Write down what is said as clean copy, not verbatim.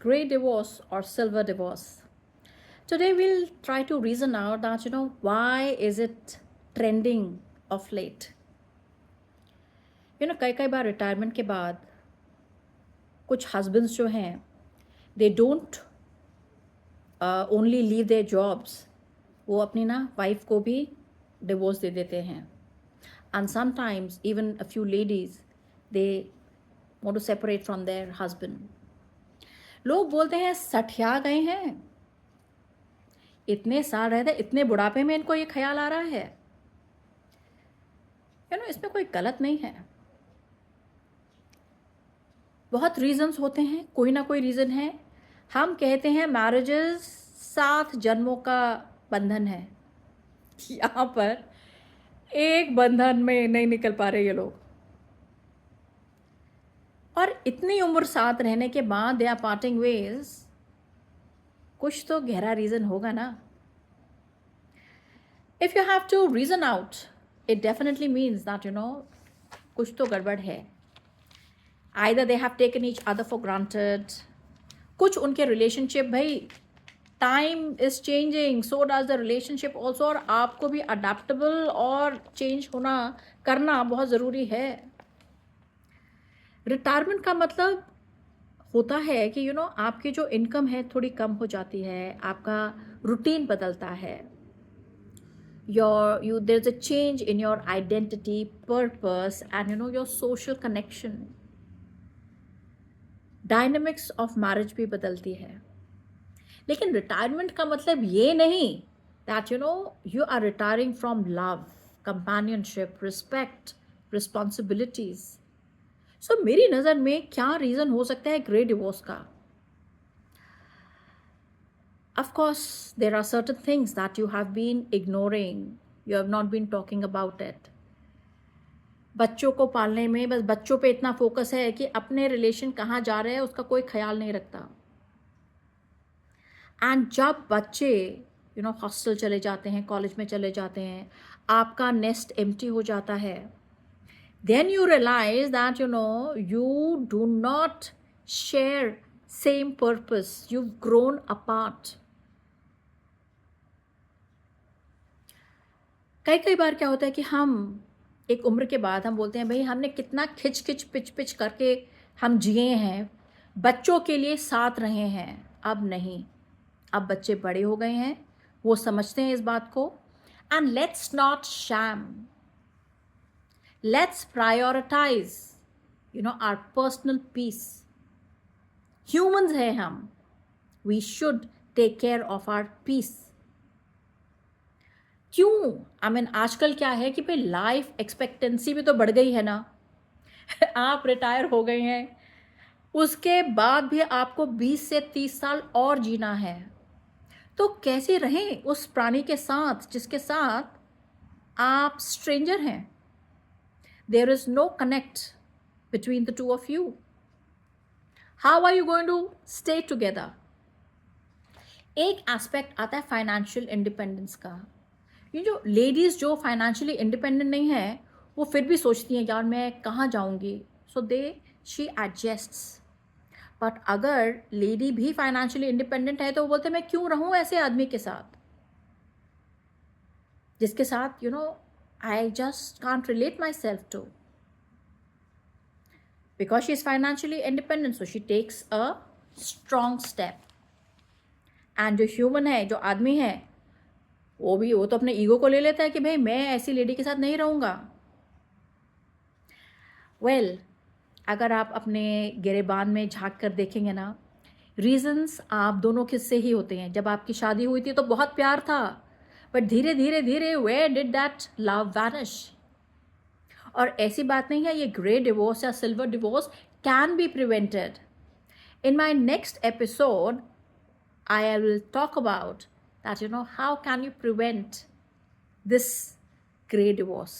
gray divorce or silver divorce. Today we'll try to reason out that why is it trending of late. कई बार retirement के बाद कुछ husbands जो हैं they don't only leave their jobs, वो अपनी wife को भी डिवोर्स दे देते हैं. And sometimes even a few ladies they want to separate from their husband. लोग बोलते हैं सठिया गए हैं, इतने साल रहते, इतने बुढ़ापे में इनको ये ख्याल आ रहा है. इसमें कोई गलत नहीं है. बहुत रीजंस होते हैं, कोई ना कोई रीज़न है. हम कहते हैं मैरिजेस 7 जन्मों का बंधन है. यहाँ पर एक बंधन में नहीं निकल पा रहे ये लोग. और इतनी उम्र साथ रहने के बाद दे आर पार्टिंग वेज. कुछ तो गहरा रीज़न होगा ना. If you have to reason out, it definitely means that कुछ तो गड़बड़ है. Either they have taken each other for granted. कुछ उनके रिलेशनशिप, भाई time is changing, so does the relationship also. और आपको भी अडेप्टेबल और चेंज करना बहुत ज़रूरी है. रिटायरमेंट का मतलब होता है कि आपकी जो इनकम है थोड़ी कम हो जाती है, आपका रूटीन बदलता है. there is a change in your identity, purpose and your social connection. Dynamics of marriage भी बदलती है. लेकिन रिटायरमेंट का मतलब ये नहीं that you are retiring from love, companionship, respect, responsibilities. So मेरी नज़र में क्या रीज़न हो सकता है ग्रे डिवोर्स का. Of course, there are certain things that you have been ignoring. You have not been talking about it. बच्चों को पालने में बस बच्चों पे इतना फोकस है कि अपने रिलेशन कहाँ जा रहे हैं उसका कोई ख्याल नहीं रखता. एंड जब बच्चे हॉस्टल चले जाते हैं, कॉलेज में चले जाते हैं, आपका नेस्ट एम्प्टी हो जाता है. Then you realise that you do not share same purpose. You've grown apart. कई बार क्या होता है कि हम एक उम्र के बाद हम बोलते हैं भाई हमने कितना खिच खिच पिच पिच करके हम जिए हैं, बच्चों के लिए साथ रहे हैं. अब नहीं, अब बच्चे बड़े हो गए हैं, वो समझते हैं इस बात को. And let's not shame, let's prioritise our personal peace. Humans हैं हम, we should take care of our peace. क्यों आजकल क्या है कि भाई लाइफ एक्सपेक्टेंसी भी तो बढ़ गई है ना. आप रिटायर हो गए हैं, उसके बाद भी आपको 20 से 30 साल और जीना है. तो कैसे रहें उस प्राणी के साथ जिसके साथ आप स्ट्रेंजर हैं. There is no connect between the two of you. How are you going to stay together. एक एस्पेक्ट आता है फाइनेंशियल इंडिपेंडेंस का. ये जो लेडीज़ जो फाइनेंशियली इंडिपेंडेंट नहीं है वो फिर भी सोचती हैं यार मैं कहाँ जाऊँगी. So she adjusts. बट अगर लेडी भी फाइनेंशियली इंडिपेंडेंट है तो वो बोलते हैं मैं क्यों रहूँ ऐसे आदमी के साथ जिसके साथ I just can't relate myself to. Because she is financially independent so she takes a strong step. And जो ह्यूमन है, जो आदमी है, वो तो अपने ईगो को ले लेता है कि भाई मैं ऐसी लेडी के साथ नहीं रहूँगा. वेल, अगर आप अपने गिरेबान में झांक कर देखेंगे ना, रीजंस आप दोनों किस्से ही होते हैं. जब आपकी शादी हुई थी तो बहुत प्यार था, बट धीरे धीरे धीरे where did that love vanish. और ऐसी बात नहीं है ये ग्रे डिवोर्स या silver divorce can be prevented. In my next episode I will talk about that how can you prevent this grey divorce.